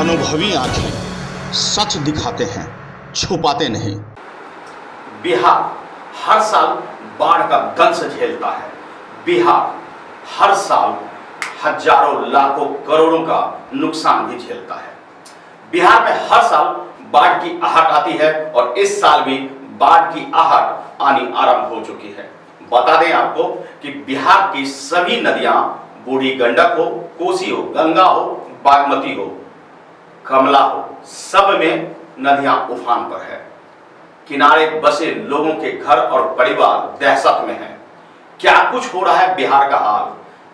अनुभवी आंखें सच दिखाते हैं, छुपाते नहीं। बिहार हर साल बाढ़ का दंश झेलता है। बिहार हर साल हजारों लाखों करोड़ों का नुकसान भी झेलता है। बिहार में हर साल बाढ़ की आहट आती है और इस साल भी बाढ़ की आहट आनी आरंभ हो चुकी है। बता दें आपको कि बिहार की सभी नदियां, बूढ़ी गंडक हो, कोसी हो, गंगा हो, बागमती हो, कमला हो, सब में नदियां उफान पर है। किनारे बसे लोगों के घर और परिवार दहशत में हैं। क्या कुछ हो रहा है बिहार का हाल,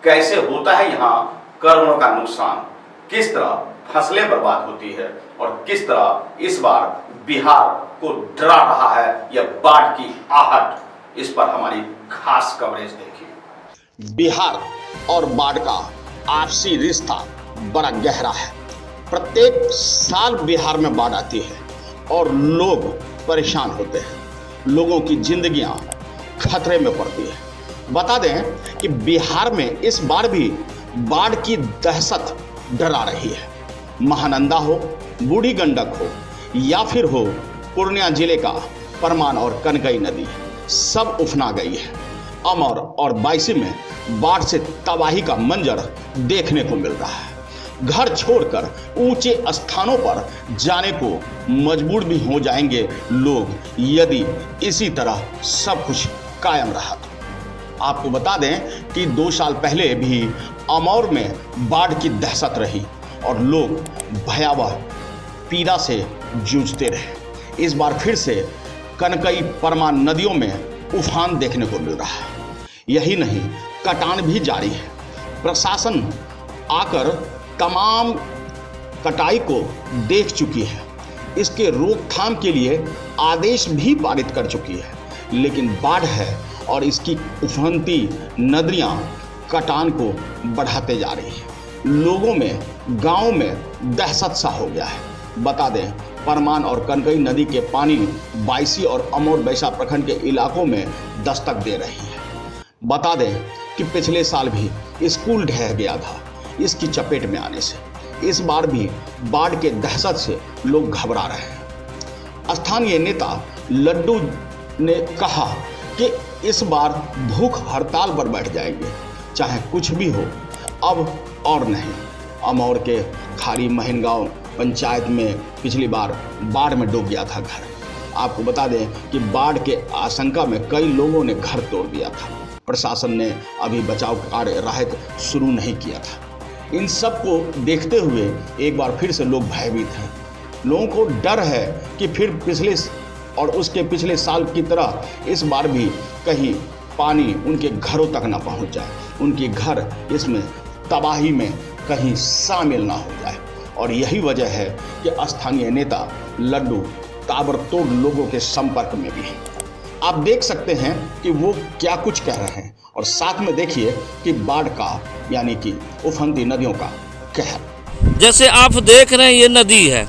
कैसे होता है यहाँ करोड़ों का नुकसान, किस तरह फसलें बर्बाद होती है और किस तरह इस बार बिहार को डरा रहा है यह बाढ़ की आहट, इस पर हमारी खास कवरेज देखिए। बिहार और बाढ़ का आपसी रिश्ता बड़ा गहरा है। प्रत्येक साल बिहार में बाढ़ आती है और लोग परेशान होते हैं, लोगों की जिंदगियां खतरे में पड़ती है। बता दें कि बिहार में इस बार भी बाढ़ की दहशत डरा रही है। महानंदा हो, बूढ़ी गंडक हो या फिर हो पूर्णिया जिले का परमान और कनकई नदी, सब उफना गई है। अमर और बायसी में बाढ़ से तबाही का मंजर देखने को मिल रहा है। घर छोड़कर ऊंचे स्थानों पर जाने को मजबूर भी हो जाएंगे लोग यदि इसी तरह सब कुछ कायम रहा तो। आपको बता दें कि 2 साल पहले भी अमौर में बाढ़ की दहशत रही और लोग भयावह पीड़ा से जूझते रहे। इस बार फिर से कनकई परमान नदियों में उफान देखने को मिल रहा है। यही नहीं, कटान भी जारी है। प्रशासन आकर तमाम कटाई को देख चुकी है, इसके रोकथाम के लिए आदेश भी पारित कर चुकी है, लेकिन बाढ़ है और इसकी उफनती नदियां कटान को बढ़ाते जा रही है। लोगों में, गांव में दहशत सा हो गया है। बता दें, परमान और कनकई नदी के पानी बायसी और अमौर बैसा प्रखंड के इलाकों में दस्तक दे रही है। बता दें कि पिछले साल भी स्कूल ढह गया था इसकी चपेट में आने से। इस बार भी बाढ़ के दहशत से लोग घबरा रहे हैं। स्थानीय नेता लड्डू ने कहा कि इस बार भूख हड़ताल पर बैठ जाएंगे, चाहे कुछ भी हो। अब और नहीं, अमौर के खारी महिनगांव पंचायत में पिछली बार बाढ़ में डूब गया था घर। आपको बता दें कि बाढ़ के आशंका में कई लोगों ने घर तोड़ दिया था। प्रशासन ने अभी बचाव कार्य राहत शुरू नहीं किया था। इन सब को देखते हुए एक बार फिर से लोग भयभीत हैं। लोगों को डर है कि फिर पिछले और उसके पिछले साल की तरह इस बार भी कहीं पानी उनके घरों तक ना पहुंच जाए, उनके घर इसमें तबाही में कहीं शामिल ना हो जाए। और यही वजह है कि स्थानीय नेता लड्डू ताबड़तोड़ लोगों के संपर्क में भी है। आप देख सकते हैं कि वो क्या कुछ कह रहे हैं और साथ में देखिए कि बाढ़ का यानी कि उफनती नदियों का कहर। जैसे आप देख रहे हैं ये नदी है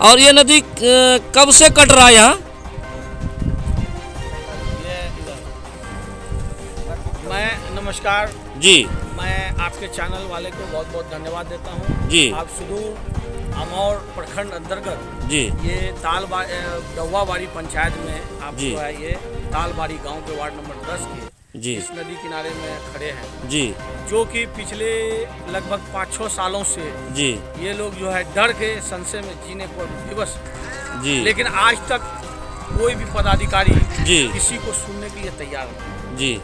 और ये नदी कब से कट रहा है यहाँ? नमस्कार जी, मैं आपके चैनल वाले को बहुत बहुत धन्यवाद देता हूँ जी। आप सुदूर अमौर प्रखंड अंतर्गत जी ये दौवाबाड़ी पंचायत में आप जी। जो है ये तालबाड़ी गांव के वार्ड नंबर 10 के जी इस नदी किनारे में खड़े हैं, जी जो कि पिछले लगभग 5-6 सालों से जी ये लोग जो है डर के संशय में जीने पर विवश, जी लेकिन आज तक कोई भी पदाधिकारी जी किसी को सुनने के लिए तैयार नहीं। जी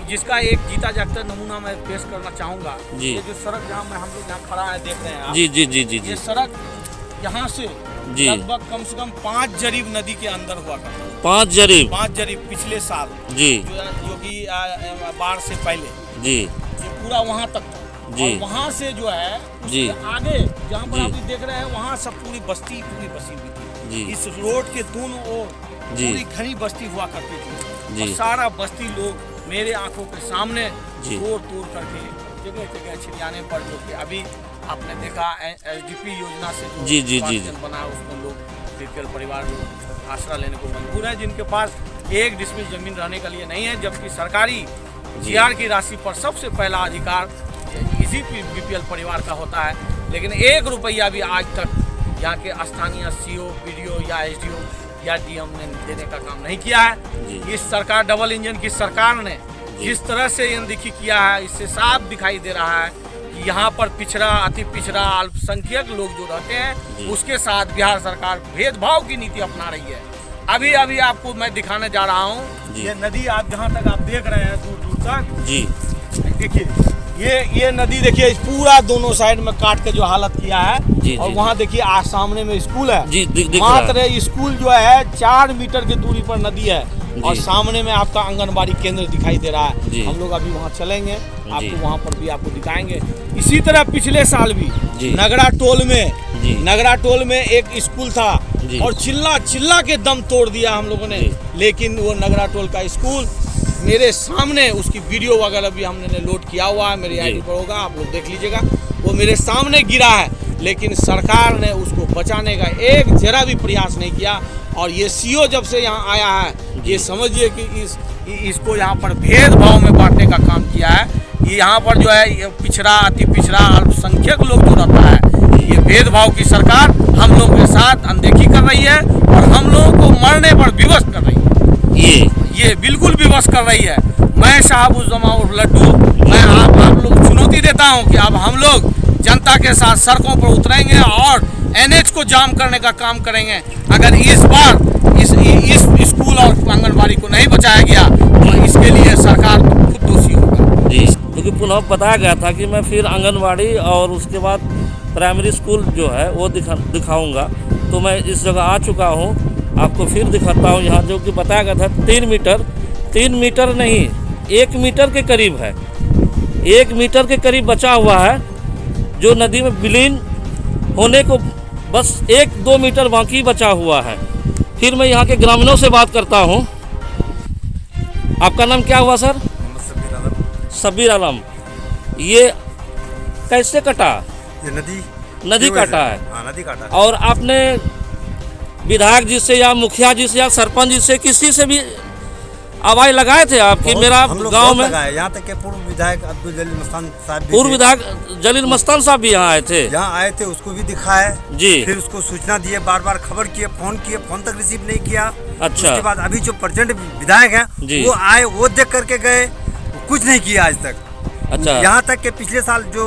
जिसका एक जीता जागता नमूना मैं पेश करना चाहूँगा। जी। ये जो सड़क जहाँ में हम लोग यहाँ खड़ा है देख रहे हैं आप, जी जी जी जी ये जी सड़क यहाँ से जी। लगभग कम से कम 5 जरीब नदी के अंदर हुआ करता था। 5 जरीब 5 जरीब पिछले साल जी जो कि बाढ़ से पहले जी ये पूरा वहाँ तक था। जी। और वहाँ से जो है जी। उसके आगे जहाँ पर जी। आप देख रहे हैं वहाँ सब पूरी बस्ती बसी हुई थी। जी इस रोड के दोनों ओर जी। पूरी घनी बस्ती हुआ करती थी जी। और सारा बस्ती लोग मेरे आंखों के सामने जी। तोड़ करके जगह जगह छिड़ियाने पर, जो कि अभी आपने देखा एसडीपी योजना से जो जी, जी, जी, उपार्जन बना उसमें लोग बीपीएल परिवार लोग आसरा लेने को मजबूर है, जिनके पास 1 डिसमिल जमीन रहने के लिए नहीं है, जबकि सरकारी जीआर की राशि पर सबसे पहला अधिकार इसी बीपीएल परिवार का होता है। लेकिन 1 रुपया भी आज तक यहाँ के स्थानीय सीओ, बीडीओ या एसडीओ या डीएम ने देने का काम नहीं किया है। इस सरकार, डबल इंजन की सरकार ने जिस तरह से अनदेखी किया है, इससे साफ दिखाई दे रहा है कि यहाँ पर पिछड़ा, अति पिछड़ा, अल्पसंख्यक लोग जो रहते हैं उसके साथ बिहार सरकार भेदभाव की नीति अपना रही है। अभी अभी आपको मैं दिखाने जा रहा हूँ, ये नदी आप जहाँ तक आप देख रहे हैं दूर दूर तक जी, देखिए ये नदी देखिए, इस पूरा दोनों साइड में काट के जो हालत किया है। जी, और जी, वहाँ देखिए आज सामने में स्कूल है जी, दिख रहा है। मात्र स्कूल जो है 4 मीटर की दूरी पर नदी है और सामने में आपका आंगनबाड़ी केंद्र दिखाई दे रहा है। हम लोग अभी वहाँ चलेंगे, आपको वहाँ पर भी आपको दिखाएंगे। इसी तरह पिछले साल भी नगरा टोल में एक स्कूल था और चिल्ला के दम तोड़ दिया हम लोगों ने। लेकिन वो नगरा टोल का स्कूल मेरे सामने, उसकी वीडियो वगैरह भी हमने लोड किया हुआ है, मेरी आईडी पर होगा, आप लोग देख लीजिएगा। वो मेरे सामने गिरा है, लेकिन सरकार ने उसको बचाने का एक जरा भी प्रयास नहीं किया। और ये सीओ जब से यहाँ आया है, ये समझिए कि इसको यहाँ पर भेदभाव में बांटने का काम किया है। ये यहाँ पर जो है ये पिछड़ा, अति पिछड़ा, अल्पसंख्यक लोग जो रहता है, ये भेदभाव की सरकार हम लोगों के साथ अनदेखी कर रही है और हम लोगों को मरने पर विवश कर रही है। ये बिल्कुल विवश कर रही है। मैं शाहबुज़्ज़मा उर्फ लड्डू, मैं आप लोग चुनौती देता हूँ कि अब हम लोग जनता के साथ सड़कों पर उतरेंगे और एनएच को जाम करने का काम करेंगे। अगर इस बार इस स्कूल और आंगनबाड़ी को नहीं बचाया गया तो इसके लिए सरकार खुद दोषी होगा। जी, क्योंकि पुनः बताया गया था कि मैं फिर आंगनबाड़ी और उसके बाद प्राइमरी स्कूल जो है वो दिखाऊंगा। तो मैं इस जगह आ चुका हूँ, आपको फिर दिखाता हूँ। यहाँ जो कि बताया गया था 3 मीटर नहीं, 1 मीटर के करीब है, 1 मीटर के करीब बचा हुआ है, जो नदी में विलीन होने को बस 1-2 मीटर बाकी बचा हुआ है। फिर मैं यहाँ के ग्रामीणों से बात करता हूँ। आपका नाम क्या हुआ सर? सबीर आलम। ये कैसे कटा? ये नदी काटा है। हाँ, नदी काटा है। और आपने विधायक जी से या मुखिया जी से या सरपंच जी से किसी से भी आवाज लगाए थे आपकी? मेरा गांव में यहाँ तक के पूर्व विधायक अब्दुल जलील मस्तान साहब, पूर्व विधायक जलील मस्तान साहब भी यहाँ आए थे। यहाँ आए थे, उसको भी दिखाया जी। फिर उसको सूचना दिए, बार खबर किए, फोन तक रिसीव नहीं किया। अच्छा। उसके बाद अभी जो प्रेजेंट विधायक है वो आए, वो देख करके गए, कुछ नहीं किया आज तक। अच्छा। यहाँ तक के पिछले साल जो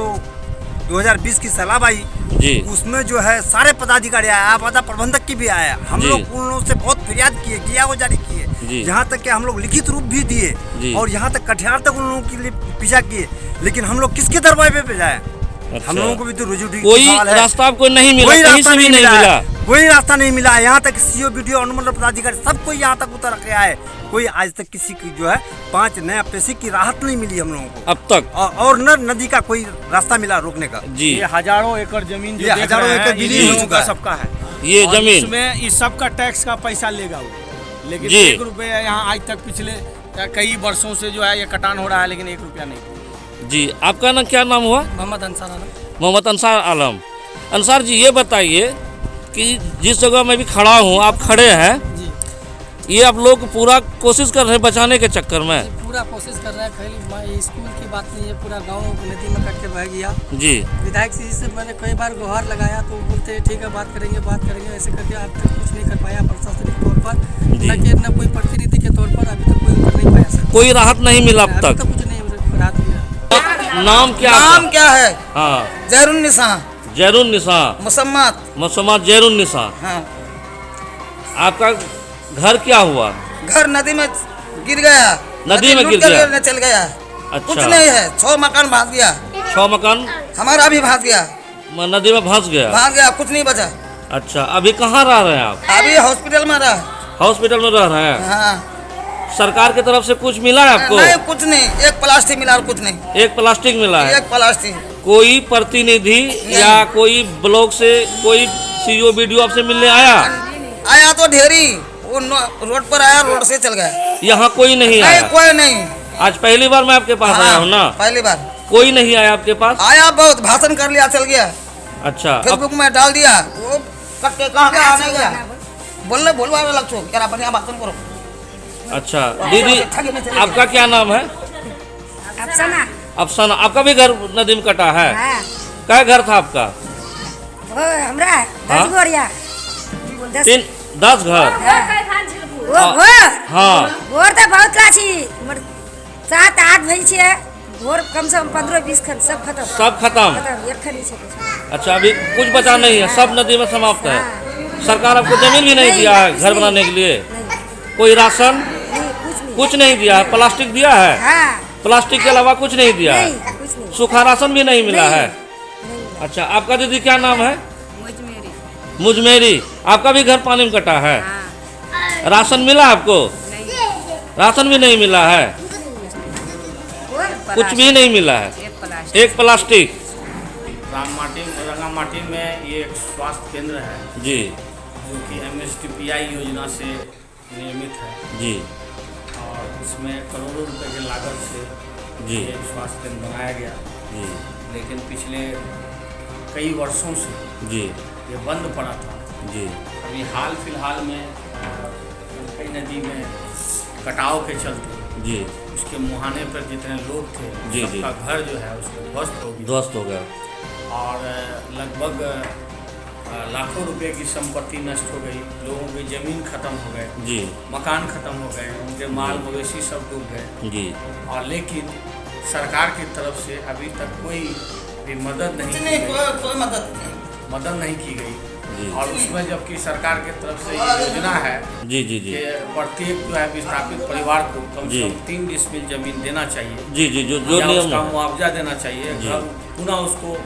2020 की सैलाब आई जी, उसमें जो है सारे पदाधिकारी आए, आपदा प्रबंधक की भी आया। हम लोग उन लोगों से बहुत फरियाद किए, गिया जारी किए, यहाँ तक कि हम लोग लिखित रूप भी दिए और यहाँ तक कटिहार तक उन लोगों के लिए पीछा किए। लेकिन हम लोग किसके दरवाजे पे जाए? अच्छा। हम लोगों को भी तो रुजू कोई रास्ता आपको नहीं मिला, कहीं से भी नहीं मिला, कोई रास्ता नहीं मिला। यहाँ तक सीओ, बीडीओ, अनुमंडल पदाधिकारी सबको यहाँ तक उतर के आए, कोई आज तक किसी की जो है 5 नया पैसे की राहत नहीं मिली हम लोगों को अब तक। और न नदी का कोई रास्ता मिला रोकने का। जी, ये हजारों एकड़ जमीन जो हजारों एकड़ बिलीन हो चुका सबका है। ये जमीन इसमें इस सब का टैक्स का पैसा लेगा वो, लेकिन 1 रुपया यहाँ आज तक पिछले कई वर्षों से जो है ये कटान हो रहा है, लेकिन 1 रुपया नहीं। जी, आपका नाम क्या नाम हुआ? मोहम्मद अंसार आलम। मोहम्मद अंसार आलम। अंसार जी, ये बताइए कि जिस जगह मैं भी खड़ा हूँ, आप खड़े हैं, ये आप लोग पूरा कोशिश कर रहे हैं बचाने के चक्कर में? पूरा कोशिश कर रहे हैं। खाली स्कूल की बात नहीं है, पूरा गांव नदी में कट के बह गया। जी, विधायक जी से मैंने कई बार गुहार लगाया तो बोलते हैं ठीक है बात करेंगे ऐसे करके अब तक कुछ नहीं कर पाया प्रशासनिक तौर पर, न कोई प्रतिनिधि के तौर पर अभी तक कोई उतर नहीं पाया सर। कोई राहत नहीं मिला अब तक? कुछ नहीं राहत मिला। नाम क्या है? हाँ, जैरुन निसा मुसम्मत जैरुन निसा। हाँ। आपका घर क्या हुआ? घर नदी में गिर गया, नदी में गिर गया, चल गया। अच्छा। कुछ नहीं है, 6 मकान भाग गया। 6 मकान हमारा भी भाग गया, नदी में भाग गया, कुछ नहीं बचा। अच्छा, अभी कहाँ रह रहे हैं आप? अभी हॉस्पिटल में हॉस्पिटल में रह रहे हैं। हाँ। सरकार की तरफ से कुछ मिला है आपको? नहीं, कुछ नहीं, एक प्लास्टिक मिला और कुछ नहीं। एक प्लास्टिक मिला है? एक प्लास्टिक। कोई प्रतिनिधि या कोई ब्लॉक से कोई सीओ बीडीओ आपसे मिलने आया तो ढेरी, वो रोड पर आया, रोड से चल गया। यहाँ कोई नहीं आया? कोई नहीं। आज पहली बार मैं आपके पास आया हूँ ना? पहली बार। कोई नहीं आया आपके पास? आया, बहुत भाषण कर लिया, चल गया। अच्छा, फेसबुक में डाल दिया, वो कट्टे कहाँ गया, आने गया, बोलवा लगो क्या बढ़िया भाषण करो। अच्छा दीदी, आपका क्या नाम है? अफसाना। अफसाना। आपका भी घर नदी में कटा है? हाँ। क्या घर था आपका? हमरा हाँ? 10 घर या 10 घर वो घर हाँ घर तो बहुत लाची मर 7-8 भई छे घर कम से कम 15-20 खन सब खत्म एक खनी छे अच्छा अभी कुछ बचा नहीं है, सब नदी में समाप्त है। सरकार आपको जमीन भी नहीं दिया है घर बनाने के लिए? कोई राशन कुछ नहीं दिया है? प्लास्टिक दिया है? हाँ प्लास्टिक के अलावा कुछ नहीं दिया है? कुछ नहीं सूखा राशन भी नहीं मिला है? अच्छा आपका दीदी क्या नाम है? मुजमेरी। आपका भी घर पानी में कटा है? राशन मिला आपको? राशन भी नहीं मिला है? कुछ भी नहीं मिला है? एक प्लास्टिक। रंगामाटी में ये एक स्वास्थ्य केंद्र है जी जो कि MSTPI योजना से निर्मित है जी और इसमें करोड़ों रुपए की लागत से जी एक स्वास्थ्य केंद्र बनाया गया, जी लेकिन पिछले कई वर्षों से जी ये बंद पड़ा था। जी अभी हाल फिलहाल में कई नदी में कटाव के चलते जी उसके मुहाने पर जितने लोग थे जी, सबका घर जो है उसको ध्वस्त हो गया और लगभग लाखों रुपए की संपत्ति नष्ट हो गई, लोगों की ज़मीन खत्म हो गए, जी मकान खत्म हो गए, उनके माल मवेशी सब डूब गए जी और लेकिन सरकार की तरफ से अभी तक कोई भी मदद नहीं की गई, कोई मदद नहीं की गई। जी और उसमें जबकि सरकार की तरफ से ये योजना है जी जी जी कि प्रत्येक जो है विस्थापित परिवार को कम जी। से कम 3 डिसमिल जमीन देना चाहिए जी जी जो या नियम उसका है। मुआवजा देना चाहिए, जी। घर पुनः उसको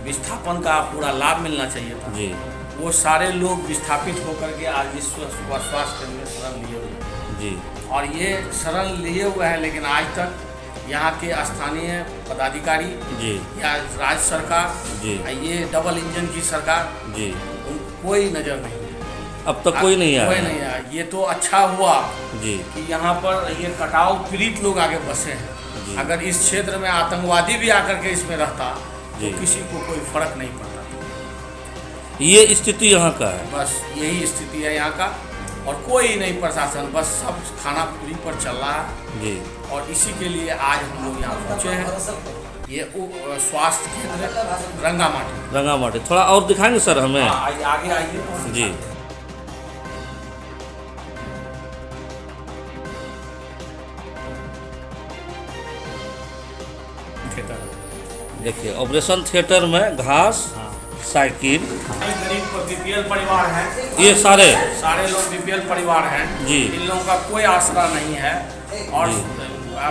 विस्थापन का पूरा लाभ मिलना चाहिए था। जी वो सारे लोग विस्थापित होकर के आज विश्व स्वास्थ्य केंद्र में शरण लिए हुए हैं। जी और ये शरण लिए हुए हैं, लेकिन आज तक यहाँ के स्थानीय पदाधिकारी जी या राज्य सरकार जी ये डबल इंजन की सरकार जी कोई नज़र नहीं है। अब तक कोई नहीं आया? कोई नहीं आया। ये तो अच्छा हुआ जी कि यहाँ पर ये कटाव पीड़ित लोग आगे बसे हैं। जी। अगर इस क्षेत्र में आतंकवादी भी आकर के इसमें रहता जी। तो किसी को कोई फर्क नहीं पड़ता। ये स्थिति यहाँ का है? बस यही स्थिति है यहाँ का और कोई नहीं प्रशासन, बस सब खाना पूरी पर चल रहा है जी और इसी के लिए आज हम लोग यहाँ पहुँचे हैं। ये स्वास्थ्य केंद्र रंगामाटी। थोड़ा और दिखाएंगे सर हमें? आगे आइए जी देखिए ऑपरेशन थिएटर में घास साइकिल गरीब BPL परिवार हैं, ये सारे लोग BPL परिवार हैं जी। इन लोगों का कोई आसरा नहीं है और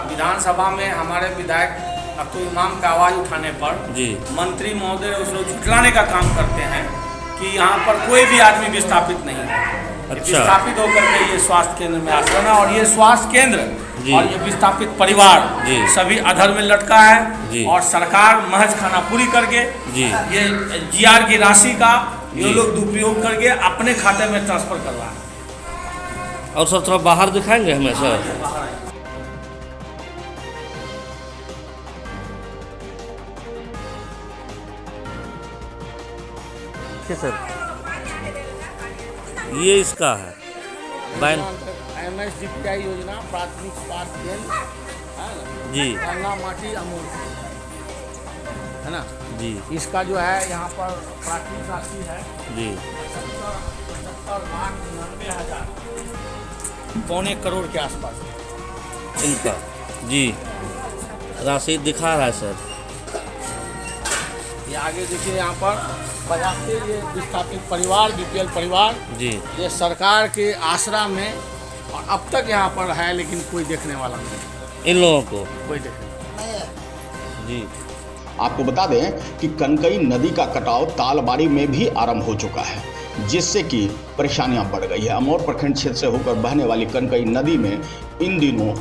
विधानसभा में हमारे विधायक अब्दुल इमाम का आवाज़ उठाने पर जी मंत्री महोदय उसको झुठलाने का काम करते हैं कि यहाँ पर कोई भी आदमी विस्थापित नहीं है। अच्छा। विस्थापित होकर के ये स्वास्थ्य केंद्र में आश्रय है और ये स्वास्थ्य केंद्र जी। और ये विस्थापित परिवार जी। सभी अधर में लटका है जी। और सरकार महज खाना पूरी करके जी। ये GR की राशि का ये जी। लोग दुरुपयोग करके अपने खाते में ट्रांसफर कर रहा है। और सर थोड़ा बाहर दिखाएंगे हमें सर? सर ये इसका है MSTPI योजना प्राथमिक स्वास्थ्य केंद्र जी रंगामाटी अमूल है ना जी इसका जो है यहाँ पर प्राथमिक राशि है जी 75,99,000 पौने करोड़ के आसपास इनका जी राशि दिखा रहा है सर। ये आगे देखिए यहाँ पर बाजार से ये विस्थापित परिवार BPL परिवार जी ये सरकार के आसरा में और अब तक यहाँ पर है, लेकिन कोई देखने वाला नहीं, इन लोगों को कोई देखने जी। आपको बता दें कि कनकई नदी का कटाव तालबाड़ी में भी आरंभ हो चुका है, जिससे कि परेशानियां बढ़ गई है। अमौर प्रखंड क्षेत्र से होकर बहने वाली कनकई नदी में इन दिनों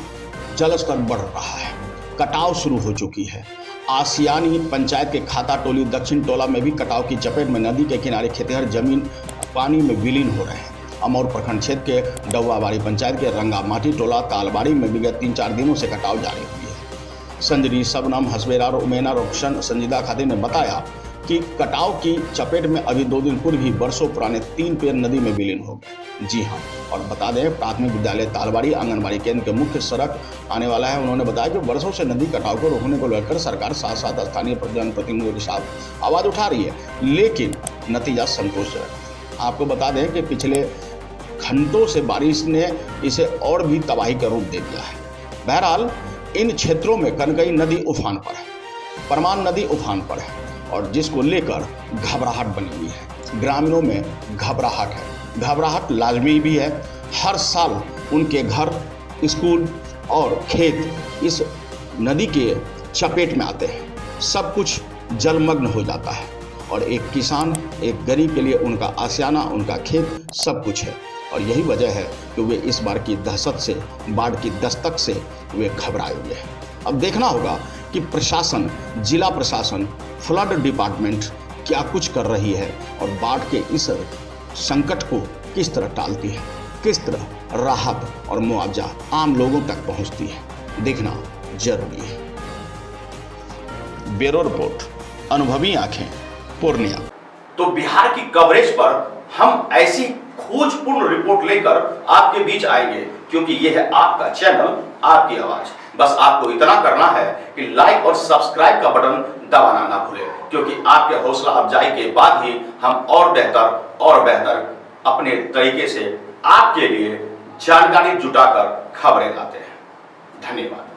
जलस्तर बढ़ रहा है, कटाव शुरू हो चुकी है। आसियानी पंचायत के खाता टोली दक्षिण टोला में भी कटाव की चपेट में नदी के किनारे खेतिहर जमीन पानी में विलीन हो रहे हैं। अमौर प्रखंड क्षेत्र के डौवाबाड़ी पंचायत के रंगामाटी टोला तालबाड़ी में विगत 3-4 दिनों से कटाव जारी हुई है। संजरी, सबनम, हसबेरा और उमेना रोशन संजीदा खातिर ने बताया कि कटाव की चपेट में अभी 2 दिन पूर्व ही वर्षों पुराने 3 पेड़ नदी में विलीन हो गए। जी हाँ, और बता दें प्राथमिक विद्यालय तालबाड़ी आंगनबाड़ी केंद्र के मुख्य सड़क आने वाला है। उन्होंने बताया कि वर्षों से नदी कटाव को रोकने को लेकर सरकार साथ साथ स्थानीय जनप्रतिनिधियों के साथ आवाज़ उठा रही है, लेकिन नतीजा संतोषजनक। आपको बता दें कि पिछले घंटों से बारिश ने इसे और भी तबाही का रूप दे दिया है। बहरहाल इन क्षेत्रों में कनकई नदी उफान पर है, परमान नदी उफान पर है और जिसको लेकर घबराहट बनी हुई है। ग्रामीणों में घबराहट है, घबराहट लाजमी भी है। हर साल उनके घर, स्कूल और खेत इस नदी के चपेट में आते हैं, सब कुछ जलमग्न हो जाता है और एक किसान, एक गरीब के लिए उनका आशियाना, उनका खेत सब कुछ है। और यही वजह है कि वे इस बार की दहशत से, बाढ़ की दस्तक से वे घबराए हुए हैं। अब देखना होगा कि प्रशासन, जिला प्रशासन, फ्लड डिपार्टमेंट क्या कुछ कर रही है और बाढ़ के इस संकट को किस तरह टालती है, किस तरह राहत और मुआवजा आम लोगों तक पहुंचती है, देखना जरूरी है। ब्यूरो रिपोर्ट, अनुभवी आंखें, पूर्णिया। तो बिहार की कवरेज पर हम ऐसी खोजपूर्ण रिपोर्ट लेकर आपके बीच आएंगे, क्योंकि यह है आपका चैनल, आपकी आवाज। बस आपको इतना करना है कि लाइक और सब्सक्राइब का बटन दबाना ना भूलें, क्योंकि आपके हौसला अफजाई के बाद ही हम और बेहतर अपने तरीके से आपके लिए जानकारी जुटाकर खबरें लाते हैं। धन्यवाद।